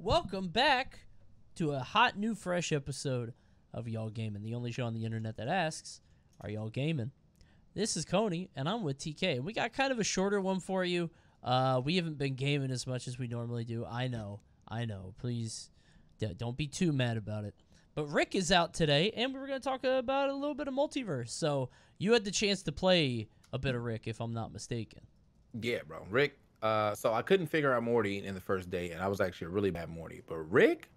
welcome back to a hot new fresh episode of Y'all Gaming, the only show on the internet that asks, are y'all gaming? This is Coney, and I'm with TK. We got kind of a shorter one for you. We haven't been gaming as much as we normally do. I know. Please don't be too mad about it. But Rick is out today, and we're going to talk about a little bit of MultiVerse. So you had the chance to play a bit of Rick, if I'm not mistaken. Yeah, bro. Rick. So I couldn't figure out Morty in the first day, and I was actually a really bad Morty. But Rick,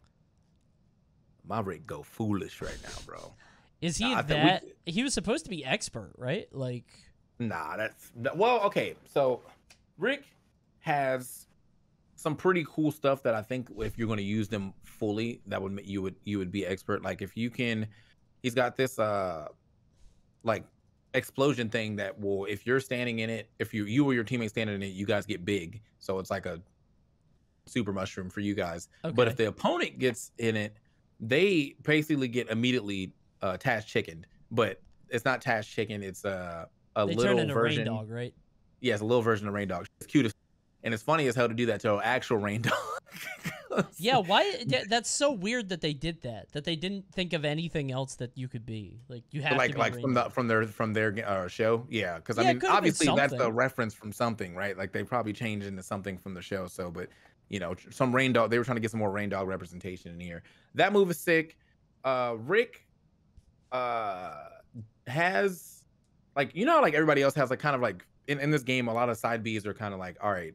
my Rick go foolish right now, bro. Is he he was supposed to be expert, right? Like, nah, well, okay. So Rick has some pretty cool stuff that I think if you're going to use them fully, that would make you would be expert. Like if you can, he's got this like explosion thing that will, if you're standing in it, if you or your teammate standing in it, you guys get big. So it's like a super mushroom for you guys. Okay. But if the opponent gets in it, they basically get immediately tash chickened. But it's not tash chicken. It's a they little turn into version. Rain Dog, right? Yeah, it's a little version of Rain Dog. It's cute as, and it's funny as hell to do that to an actual Rain Dog. Yeah, why? That's so weird that they did that. That they didn't think of anything else that you could be. Like you have to be from their show. Yeah, because I mean, obviously that's a reference from something, right? Like they probably changed into something from the show. So, but you know, some Rain Dog. They were trying to get some more Rain Dog representation in here. That move is sick. Rick has, like, you know, like everybody else has, like, kind of like in this game, a lot of side Bs are kind of like, all right,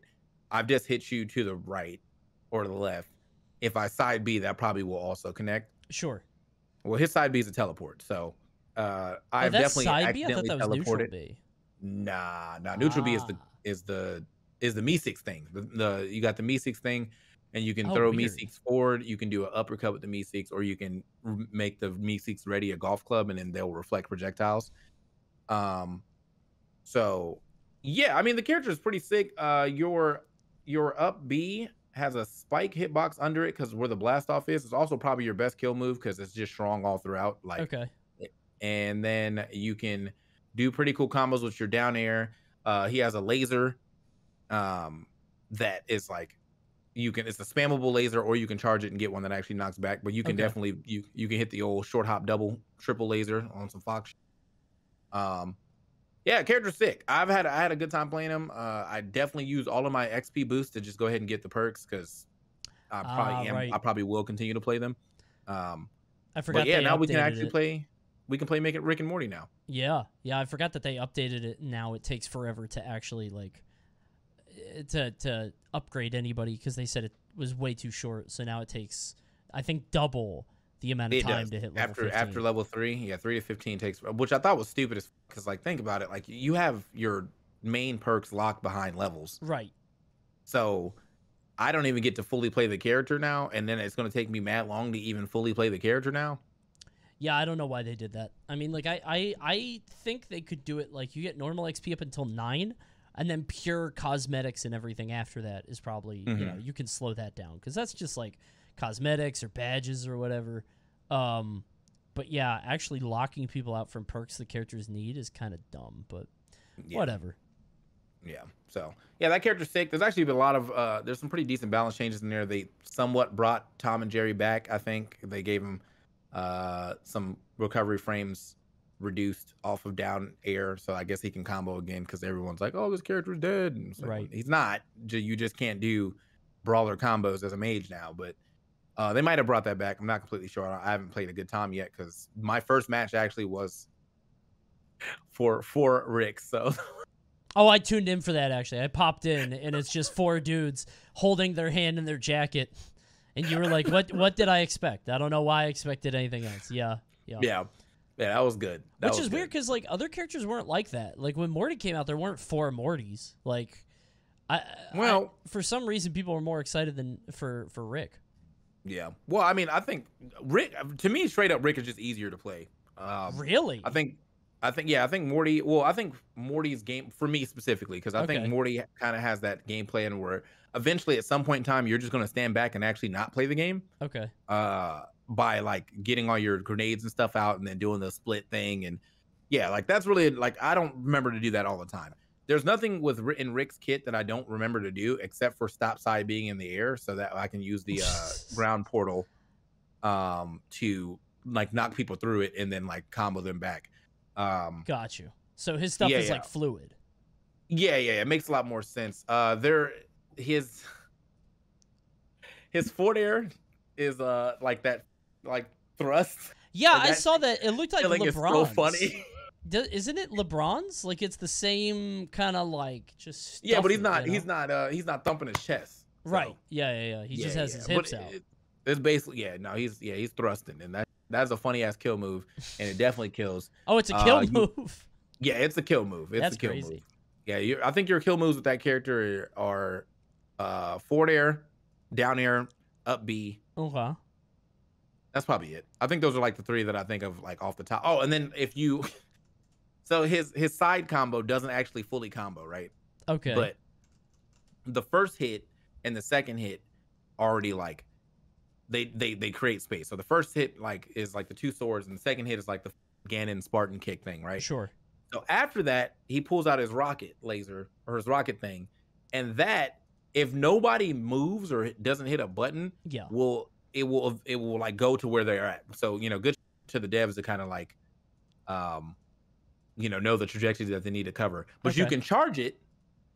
I've just hit you to the right or the left. If I side B, that probably will also connect. Sure. Well, his side B is a teleport, so I've definitely accidentally teleported. B. Nah, neutral B is the Meeseeks thing. The you got the Meeseeks thing, and you can throw Meeseeks forward. You can do an uppercut with the Meeseeks, or you can make the Meeseeks ready a golf club, and then they'll reflect projectiles. So yeah, I mean the character is pretty sick. Your up B has a spike hitbox under it because where the blast off is. It's also probably your best kill move because it's just strong all throughout. Like, okay. And then you can do pretty cool combos with your down air. He has a laser that is like, it's a spammable laser, or you can charge it and get one that actually knocks back. But you can definitely you can hit the old short hop double triple laser on some Fox. Yeah, character's sick. I had a good time playing him. I definitely use all of my XP boosts to just go ahead and get the perks because I probably will continue to play them. I forgot. But yeah, now we can actually play. We can play Rick and Morty now. Yeah, I forgot that they updated it. Now it takes forever to actually like to upgrade anybody because they said it was way too short. So now it takes, I think, double the amount of time to hit level 15. After level 3. Yeah, 3 to 15 takes, which I thought was stupid because, like, think about it. Like, you have your main perks locked behind levels. Right. So I don't even get to fully play the character now, and then it's going to take me mad long to even fully play the character now. Yeah, I don't know why they did that. I mean, like, I think they could do it like you get normal XP up until 9, and then pure cosmetics and everything after that is probably, you know, you can slow that down because that's just like cosmetics or badges or whatever. But yeah, actually locking people out from perks the characters need is kind of dumb, but whatever. Yeah. So yeah, that character's sick. There's actually been a lot of there's some pretty decent balance changes in there. They somewhat brought Tom and Jerry back. I think they gave him some recovery frames reduced off of down air, so I guess he can combo again because everyone's like, oh, this character's dead. And it's like, right. He's not. You just can't do brawler combos as a mage now, but they might have brought that back. I'm not completely sure. I haven't played a good time yet because my first match actually was for Rick. So, oh, I tuned in for that actually. I popped in and it's just 4 dudes holding their hand in their jacket, and you were like, "What did I expect? I don't know why I expected anything else." Yeah, that was good. Which is weird because like other characters weren't like that. Like when Morty came out, there weren't 4 Mortys. Like, for some reason, people were more excited than for Rick. Yeah. Well, I mean, I think Rick, to me, straight up, Rick is just easier to play. Really? I think Morty. Well, I think Morty's game for me specifically because I think Morty kind of has that game plan where eventually, at some point in time, you're just going to stand back and actually not play the game. Okay. By like getting all your grenades and stuff out and then doing the split thing, and yeah, like that's really like I don't remember to do that all the time. there's nothing in Rick's kit that I don't remember to do except for stop side being in the air, so that I can use the ground portal to like knock people through it and then like combo them back. Got you. So his stuff is like fluid. Yeah, it makes a lot more sense. His forward air is like that, like thrust. Yeah, I saw that. It looked like LeBron's. So funny. Isn't it LeBron's? Like it's the same kind of like just. Yeah, but he's not. You know? He's not thumping his chest. So. Right. Yeah. He just has his hips out. It's basically he's thrusting, and that's a funny ass kill move, and it definitely kills. Oh, it's a kill move. Yeah, it's a kill move. It's a kill crazy. Move. Yeah, I think your kill moves with that character are forward air, down air, up B. Okay. That's probably it. I think those are like the three that I think of like off the top. Oh, and then if you, so his side combo doesn't actually fully combo, right? Okay. But the first hit and the second hit already like they create space. So the first hit like is like the two swords, and the second hit is like the Ganon Spartan kick thing, right? Sure. So after that, he pulls out his rocket laser or his rocket thing, and that if nobody moves or doesn't hit a button, it will like go to where they're at. So good to the devs to kind of like know the trajectory that they need to cover. But you can charge it,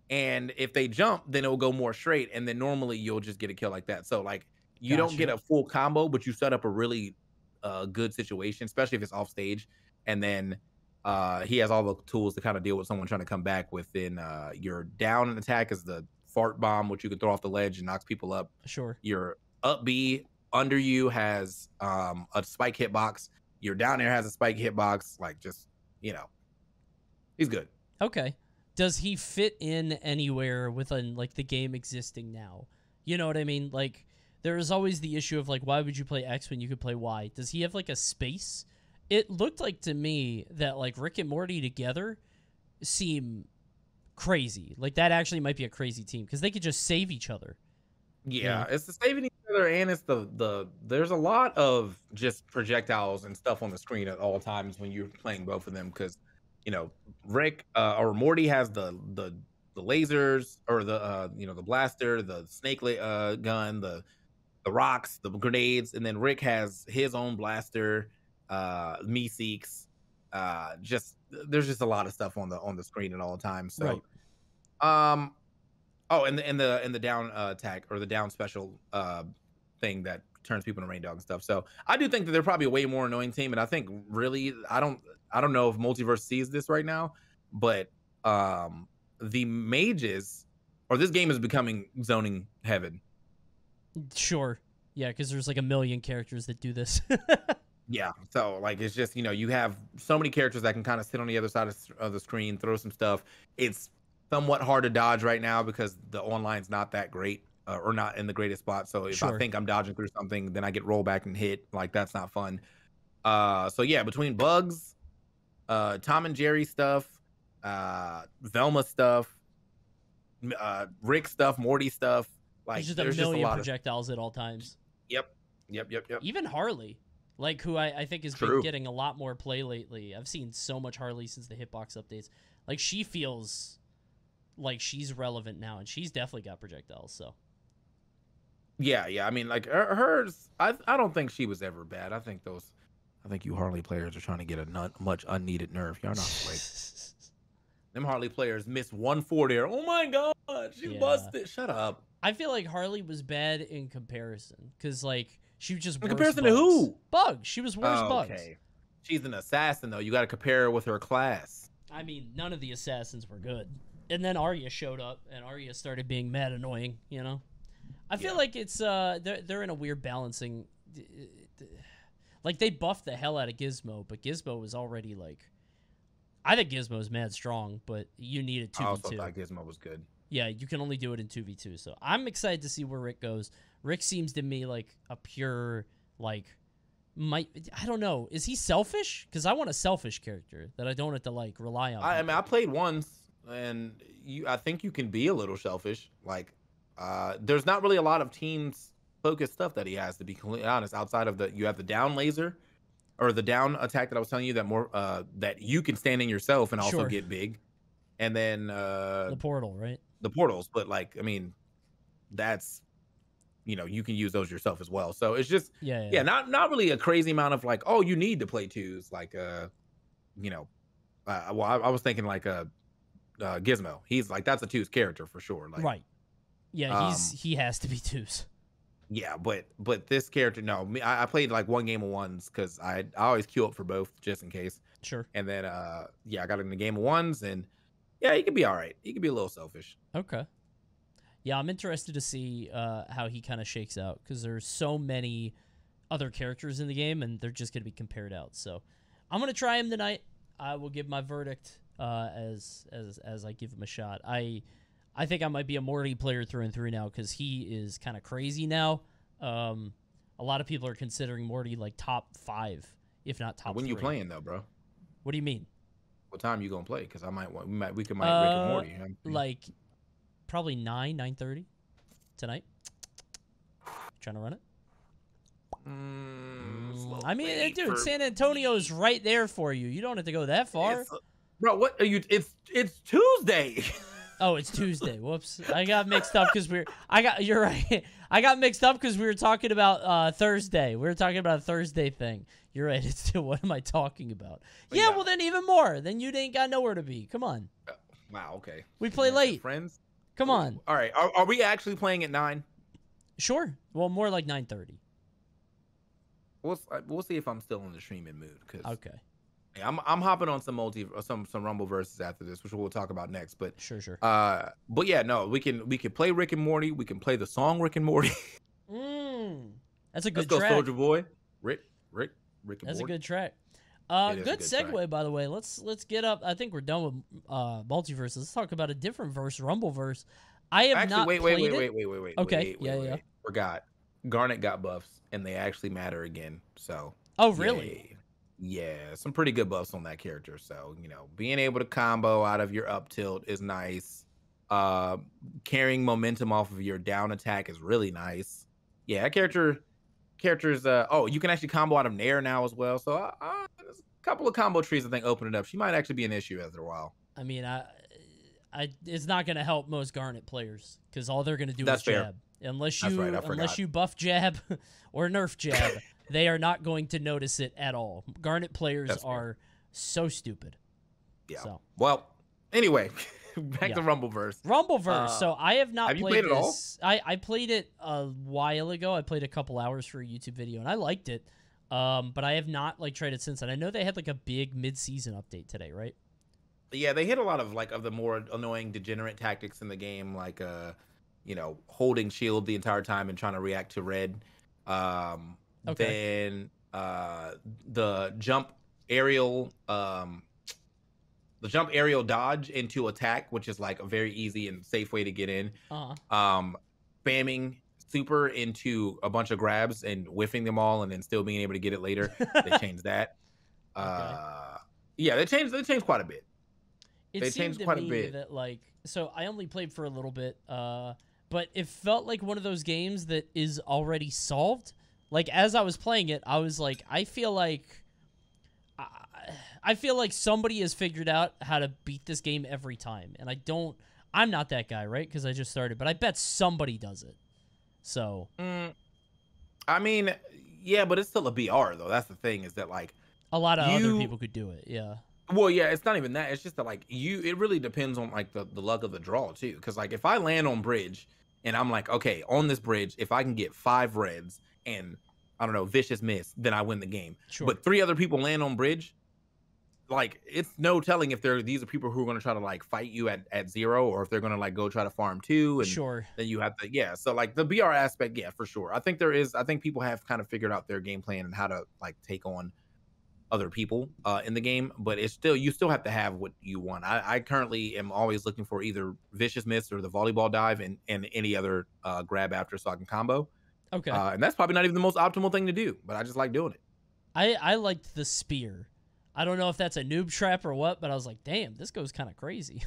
and if they jump, then it will go more straight, and then normally you'll just get a kill like that. So like you don't get a full combo, but you set up a really good situation, especially if it's off stage, and then he has all the tools to kind of deal with someone trying to come back within your down attack is the fart bomb, which you can throw off the ledge and knocks people up. Sure. Your up B under you has a spike hitbox. Your down air has a spike hitbox. Like just he's good. Okay. Does he fit in anywhere within like the game existing now? You know what I mean? Like there is always the issue of like why would you play X when you could play Y? Does he have like a space? It looked like to me that like Rick and Morty together seem crazy. Like that actually might be a crazy team because they could just save each other. Yeah, it's the saving each other, and it's the there's a lot of just projectiles and stuff on the screen at all times when you're playing both of them because Rick or Morty has the lasers or the the blaster, the snake gun, the rocks, the grenades, and then Rick has his own blaster. Meeseeks, there's just a lot of stuff on the screen at all times. So, and the down attack or the down special thing that turns people into rain dog and stuff. So I do think that they're probably a way more annoying team, and I think really I don't know if MultiVerse sees this right now, but the mages or this game is becoming zoning heaven. Sure, yeah, because there's like a million characters that do this. Yeah, so like it's just you have so many characters that can kind of sit on the other side of the screen, throw some stuff. It's somewhat hard to dodge right now because the online's not that great or not in the greatest spot. So if I think I'm dodging through something, then I get rolled back and hit. Like that's not fun. So yeah, between bugs, Tom and Jerry stuff, Velma stuff, Rick stuff, Morty stuff, like there's just a million projectiles at all times. Yep. Even Harley. Like, who I think has been getting a lot more play lately. I've seen so much Harley since the hitbox updates. Like, she feels like she's relevant now, and she's definitely got projectiles, so. Yeah. I mean, like, hers, I don't think she was ever bad. I think you Harley players are trying to get a much unneeded nerf. You're not like... Them Harley players missed one forward air. Oh, my God. She busted. Shut up. I feel like Harley was bad in comparison, because, like... She was just in comparison to who? Bugs. She was worse Bugs. Okay. She's an assassin, though. You got to compare her with her class. I mean, none of the assassins were good. And then Arya showed up, and Arya started being mad annoying, I feel like it's, they're in a weird balancing... Like, they buffed the hell out of Gizmo, but Gizmo was already, like... I think Gizmo's mad strong, but you need a 2v2. I also thought Gizmo was good. Yeah, you can only do it in 2v2, so I'm excited to see where Rick goes. Rick seems to me like a pure, like, I don't know. Is he selfish? Because I want a selfish character that I don't have to, like, rely on. I mean, I played once, and I think you can be a little selfish. Like, there's not really a lot of teams-focused stuff that he has, to be completely honest, outside of you have the down laser, or the down attack that I was telling you that you can stand in yourself and also get big. and then The portal, right? the portals. But like, I mean, that's, you know, you can use those yourself as well. So it's just, Yeah. not really a crazy amount of like, oh, you need to play twos. Like, you know, well, I was thinking like Gizmo. He's like, that's a twos character for sure. Like, Right. Yeah, he has to be twos. Yeah, but this character, no, I played like one game of ones because I always queue up for both just in case. Sure. And then yeah, I got in the game of ones, and yeah, he could be all right. He could be a little selfish. Okay. Yeah, I'm interested to see how he kind of shakes out because there's so many other characters in the game, and they're just going to be compared out. So I'm going to try him tonight. I will give my verdict as I give him a shot. I think I might be a Morty player through and through now because he is kind of crazy now. A lot of people are considering Morty like top 5, if not top 3. When you playing though, bro? What do you mean? What time you gonna play? Because we could Rick and Morty. Like probably 9:30 tonight. Trying to run it. I mean, dude, San Antonio's right there for you. You don't have to go that far. Bro, what are you? It's Tuesday. Oh, it's Tuesday. Whoops. I got mixed up because you're right. I got mixed up because we were talking about Thursday. We were talking about a Thursday thing. You're right. It's still, what am I talking about? Yeah, well, then even more. Then you ain't got nowhere to be. Come on. Wow, okay. We play late. Friends? Come on. All right. Are we actually playing at 9? Sure. Well, more like 9:30. We'll see if I'm still in the streaming mood. Okay. Yeah, I'm hopping on some Rumbleverses after this, which we'll talk about next. But sure. But yeah, no, we can play Rick and Morty. We can play the song Rick and Morty. That's a good track. Let's go, Soldier Boy. Rick and That's Morty. That's a good track. Good segue, track. By the way. Let's get up. I think we're done with MultiVersus. Let's talk about a different verse, Rumbleverse. I have not played it. Wait. Okay, yeah. Forgot. Garnet got buffs, and they actually matter again. So. Oh, really? Yeah, some pretty good buffs on that character. So, you know, being able to combo out of your up tilt is nice. Carrying momentum off of your down attack is really nice. Yeah, that character's you can actually combo out of Nair now as well. So there's a couple of combo trees I think open it up. She might actually be an issue after a while. I mean, it's not going to help most Garnet players because all they're going to do is fair. Jab. Unless you buff jab or nerf jab, they are not going to notice it at all. Garnet players are so stupid. Yeah. So. Well, anyway, back to Rumbleverse. Rumbleverse. So I have not played it this. I played it a while ago. I played a couple hours for a YouTube video, and I liked it. But I have not tried it since. And I know they had a big mid-season update today, right? Yeah, they hit a lot of of the more annoying degenerate tactics in the game, you know, holding shield the entire time and trying to react to red. Then the jump aerial dodge into attack, which is a very easy and safe way to get in. Spamming super into a bunch of grabs and whiffing them all and then still being able to get it later. They changed that. Yeah, they changed quite a bit. They changed quite a bit. That so I only played for a little bit, but it felt like one of those games that is already solved. As I was playing it, I was I feel like somebody has figured out how to beat this game every time, and I'm not that guy, right? Because I just started, but I bet somebody does it. So, I mean, yeah, but it's still a BR though. That's the thing, is that a lot of other people could do it. Yeah. Well, yeah, it's not even that. It's just that it really depends on the luck of the draw too. Because if I land on bridge and I'm okay, on this bridge, if I can get 5 reds and I don't know, vicious miss, then I win the game. Sure. But 3 other people land on bridge, it's no telling if these are people who are going to try to fight you at 0, or if they're going to go try to farm 2, and sure, then you have to so the BR aspect, yeah, for sure. I think people have kind of figured out their game plan and how to take on other people in the game, but you still have to have what you want. I currently am always looking for either vicious miss or the volleyball dive and any other grab after, so I can combo. Okay. And that's probably not even the most optimal thing to do, but I just like doing it. I liked the spear. I don't know if that's a noob trap or what, but I was like, damn, this goes kind of crazy.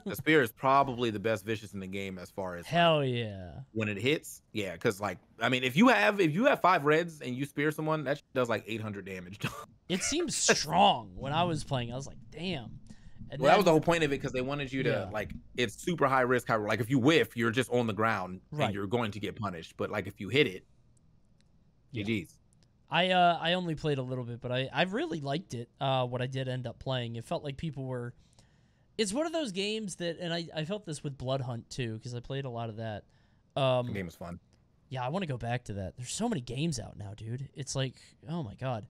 The spear is probably the best vicious in the game as far as hell yeah. When it hits, yeah, because I mean, if you have 5 reds and you spear someone, that does 800 damage. It seems strong when I was playing. I was like, damn. And Well, that was the then whole point of it because they wanted you to Yeah. like it's super high risk. Like if you whiff, you're just on the ground Right. and you're going to get punished. But like if you hit it, Yeah. GG's. I only played a little bit, but I really liked it. What I did end up playing, it felt like people were. It's one of those games that, and I felt this with Blood Hunt too because I played a lot of that. The game was fun. Yeah, I want to go back to that. There's so many games out now, dude. It's like, oh my god,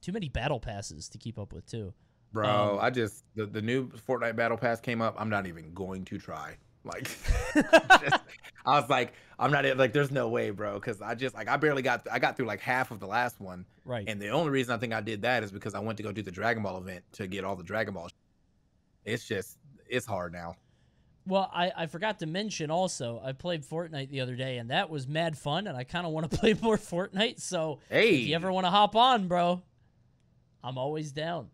too many battle passes to keep up with too. Bro, I just the new Fortnite Battle Pass came up. I'm not even going to try. Like, I was like, I'm not like, there's no way, bro, because I got through like half of the last one, Right. and the only reason I think I did that is because I went to go do the Dragon Ball event to get all the Dragon Balls. It's hard now. Well, I forgot to mention also, I played Fortnite the other day, and that was mad fun, and I kind of want to play more Fortnite. So Hey, if you ever want to hop on, bro, I'm always down.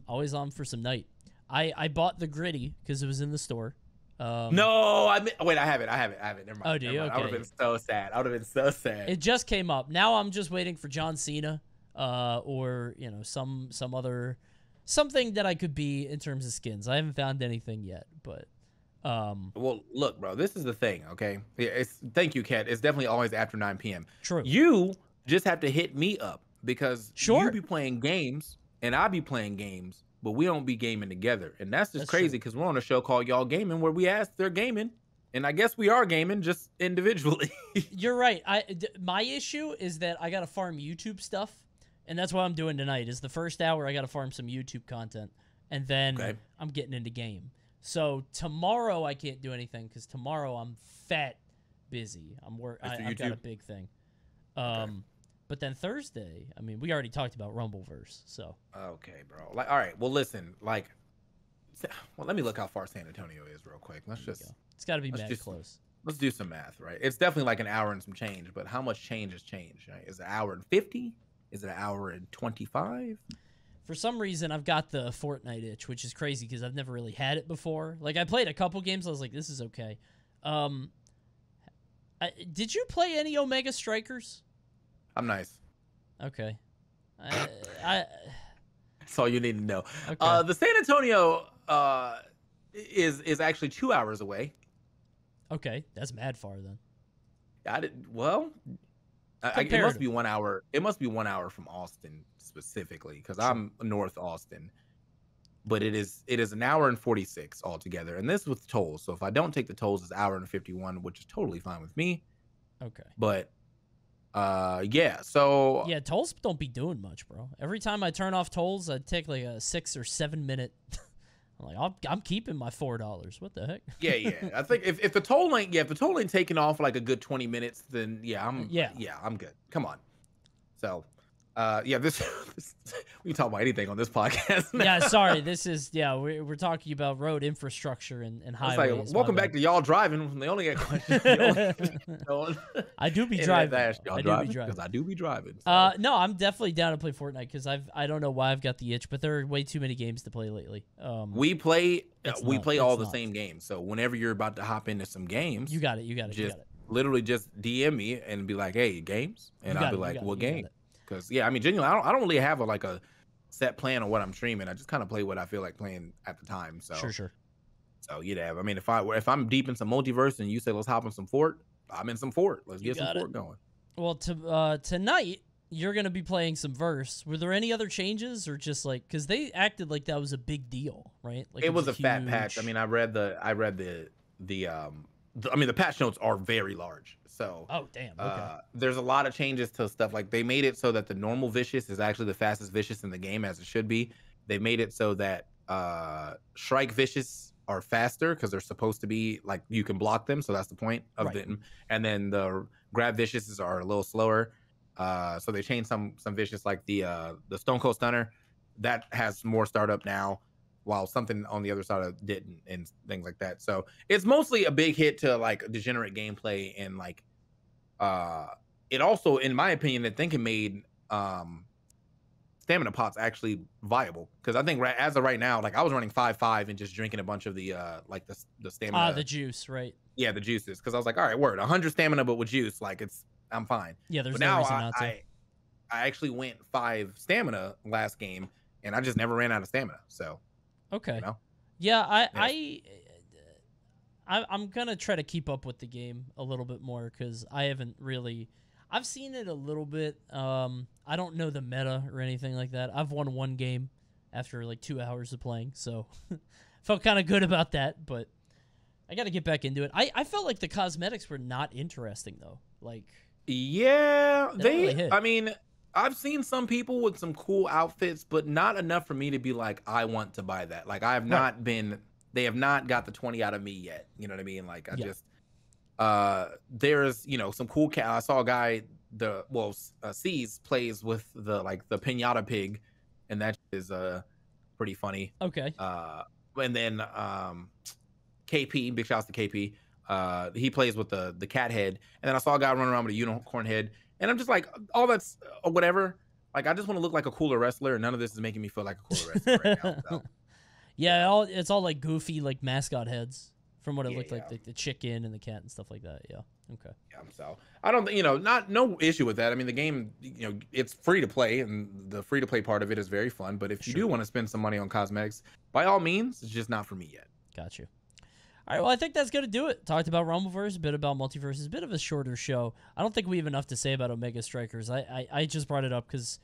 Always on for some night. I bought the Gritty because it was in the store. no, wait, I have it. Never mind. Oh, do you? Never mind. Okay. I would have been so sad. I would have been so sad. It just came up. Now I'm just waiting for John Cena, or some other something that I could be in terms of skins. I haven't found anything yet, but Well, look, bro, this is the thing, okay? Yeah, thank you, Kat. It's definitely always after 9 p.m. True. You just have to hit me up because Sure. you be playing games and I be playing games, but we don't be gaming together. And that's just That's crazy because we're on a show called Y'all Gaming where we ask they're gaming. And I guess we are gaming just individually. You're right. My issue is that I got to farm YouTube stuff, and that's what I'm doing tonight. Is the first hour I got to farm some YouTube content, and then Okay. I'm getting into game. So tomorrow I can't do anything because tomorrow I'm fat busy. I've got a big thing. But then Thursday, I mean, we already talked about Rumbleverse, so. Okay, bro. Like, all right. Well, listen. Like, well, let me look how far San Antonio is real quick. It's got to be mad close. Let's do some math, right? It's definitely like an hour and some change, but how much change has changed? Right? Is it an hour and 50? Is it an hour and 25? For some reason, I've got the Fortnite itch, which is crazy because I've never really had it before. Like, I played a couple games. I was like, this is okay. Did you play any Omega Strikers? I'm nice. Okay. That's all you need to know. Okay. The San Antonio is actually 2 hours away. Okay, that's mad far then. It must be 1 hour. It must be 1 hour from Austin specifically because I'm North Austin. But it is an hour and 46 altogether, and this with tolls. So if I don't take the tolls, it's an hour and 51, which is totally fine with me. Okay. But yeah. So yeah, tolls don't be doing much, bro. Every time I turn off tolls, I take like a 6 or 7 minute. I'm like, I'm keeping my $4. What the heck? Yeah. I think if the toll ain't taking off like a good 20 minutes, then I'm good. Come on. So, this we can talk about anything on this podcast now. Yeah, sorry. This is we're talking about road infrastructure and highways. Like, welcome back to Y'all Driving. They only got questions. I do be driving. Because I do be driving. So. No, I'm definitely down to play Fortnite because I don't know why I've got the itch, but there are way too many games to play lately. We play all the same games. So whenever you're about to hop into some games, you got it. Literally just DM me and be like, "Hey, games," and I'll be like, "What game?" Because I mean, genuinely, I don't really have a set plan on what I'm streaming. I just kind of play what I feel like playing at the time. So sure. So I mean, if I'm deep in some multiverse and you say let's hop in some Fort, I'm in some Fort. Let's get some Fort going. Well, tonight you're gonna be playing some Verse. Were there any other changes or just like because they acted like that was a big deal, right? Like it was a fat patch. I mean, I read the patch notes are very large. So oh damn, okay. There's a lot of changes to stuff. Like they made it so that the normal Vicious is actually the fastest Vicious in the game, as it should be. They made it so that Shrike Vicious are faster because they're supposed to be like you can block them, so that's the point of them. And then the Grab Viciouses are a little slower. So they changed some Vicious like the Stone Cold Stunner that has more startup now, while something on the other side didn't, and things like that. So it's mostly a big hit to like degenerate gameplay, and like it also, in my opinion, I think it made stamina pots actually viable, because I think as of right now, like I was running 5-5 and just drinking a bunch of the like the stamina, the juice, right? Yeah, the juices, because I was like, all right, 100 stamina, but with juice, like I'm fine. Yeah, there's no reason not to. I actually went 5 stamina last game, and I just never ran out of stamina. So. Okay. You know? Yeah, I'm gonna try to keep up with the game a little bit more because I haven't really. I've seen it a little bit. I don't know the meta or anything like that. I've won one game after like 2 hours of playing, so felt kind of good about that. But I got to get back into it. I felt like the cosmetics were not interesting though. Like, yeah, they really hit. I mean, I've seen some people with some cool outfits, but not enough for me to be like, I want to buy that. Like, I have not been. They have not got the 20 out of me yet. You know what I mean? Like, I just. There's some cool I saw a guy C's plays with the pinata pig, and that is pretty funny. Okay. And then KP, big shouts to KP, he plays with the cat head, and then I saw a guy running around with a unicorn head, and I'm just like, all that's whatever. Like, I just want to look like a cooler wrestler, and none of this is making me feel like a cooler wrestler right now. So. Yeah, it's all like goofy like mascot heads. From what it looked like, the chicken and the cat and stuff like that. Yeah. Okay. Yeah. So I don't, no issue with that. I mean, the game, it's free to play, and the free to play part of it is very fun. But if you do want to spend some money on cosmetics, by all means, it's just not for me yet. Got you. All right. Well, I think that's going to do it. Talked about Rumbleverse, a bit about MultiVersus, a bit of a shorter show. I don't think we have enough to say about Omega Strikers. I just brought it up because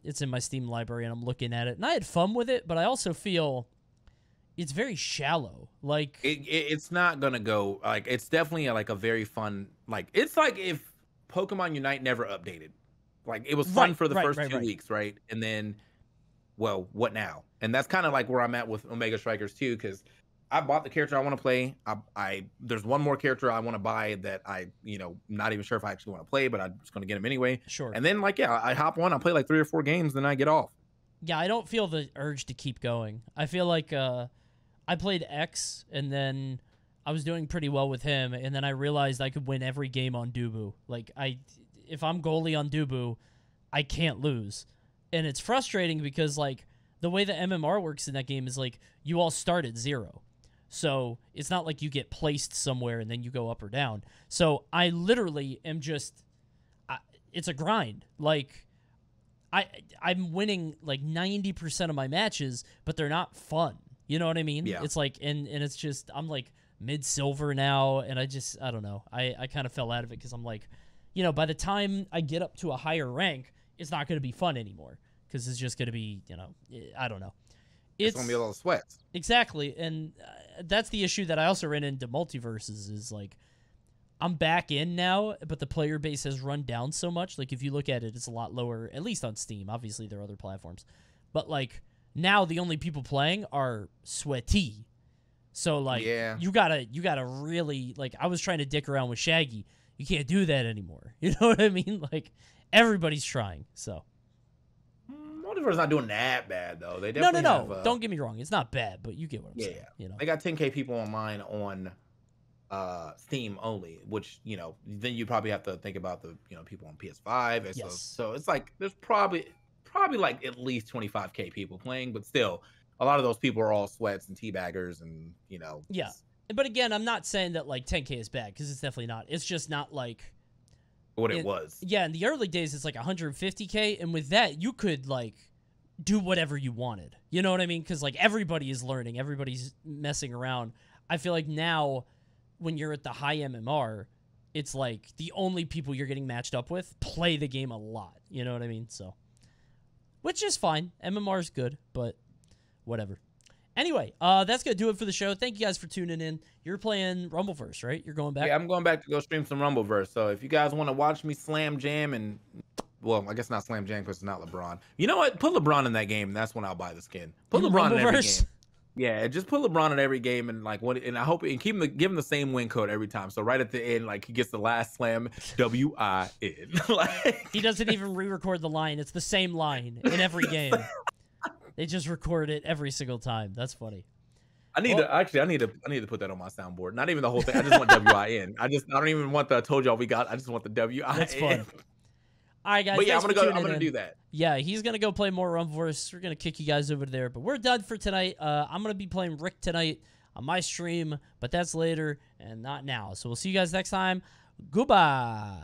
it's in my Steam library and I'm looking at it, and I had fun with it, but I also feel. It's very shallow. Like it's not gonna go like it's definitely a very fun it's like if Pokemon Unite never updated. Like it was fun for the first 2 weeks, right? And then, well, what now? And that's kind of like where I'm at with Omega Strikers too, because I bought the character I want to play. There's one more character I want to buy that not even sure if I actually want to play, but I'm just gonna get him anyway. Sure. And then I hop on, I play like 3 or 4 games, then I get off. Yeah, I don't feel the urge to keep going. I feel like I played X, and then I was doing pretty well with him, and then I realized I could win every game on Dubu. Like, if I'm goalie on Dubu, I can't lose. And it's frustrating because, like, the way the MMR works in that game is, like, you all start at 0. So it's not like you get placed somewhere and then you go up or down. So I literally am just it's a grind. Like, I'm winning, like, 90% of my matches, but they're not fun. You know what I mean? Yeah. It's like, and it's just, I'm like mid-silver now, and I don't know. I kind of fell out of it because I'm like, by the time I get up to a higher rank, it's not going to be fun anymore because it's just going to be, I don't know. It's going to be a little sweats. Exactly, and that's the issue that I also ran into MultiVersus is, like, I'm back in now, but the player base has run down so much. Like, if you look at it, it's a lot lower, at least on Steam. Obviously, there are other platforms. But, like, now the only people playing are sweaty. So, like, you gotta really, like, I was trying to dick around with Shaggy. You can't do that anymore. You know what I mean? Like, everybody's trying, so. MultiVerse not doing that bad, though. They definitely No. Don't get me wrong. It's not bad, but you get what I'm saying. Yeah. They got 10K people on mine on Steam only, which, then you probably have to think about the, people on PS5. Yes. So it's like, there's probably like at least 25K people playing, but still a lot of those people are all sweats and teabaggers and yeah. But again, I'm not saying that like 10K is bad because it's definitely not. It's just not like what it was. Yeah, in the early days it's like 150K, and with that you could like do whatever you wanted. You know what I mean? Because like everybody is learning, everybody's messing around. I feel like now when you're at the high MMR, it's like the only people you're getting matched up with play the game a lot. You know what I mean? So. Which is fine. MMR is good, but whatever. Anyway, that's going to do it for the show. Thank you guys for tuning in. You're playing Rumbleverse, right? You're going back? Yeah, I'm going back to go stream some Rumbleverse. So if you guys want to watch me slam jam and, well, I guess not slam jam because it's not LeBron. You know what? Put LeBron in that game, and that's when I'll buy the skin. Put LeBron in every game. Yeah, just put LeBron in every game, and and I hope and give him the same win code every time. So right at the end, like he gets the last slam, WIN. He doesn't even re-record the line; it's the same line in every game. They just record it every single time. That's funny. I need to put that on my soundboard. Not even the whole thing. I just want WIN. I don't even want the I told y'all we got. I just want the WIN. That's fun. All right, guys. But yeah, I'm gonna do that. Yeah, he's gonna go play more Rumbleverse. We're gonna kick you guys over there, but we're done for tonight. I'm gonna be playing Rick tonight on my stream, but that's later and not now. So we'll see you guys next time. Goodbye.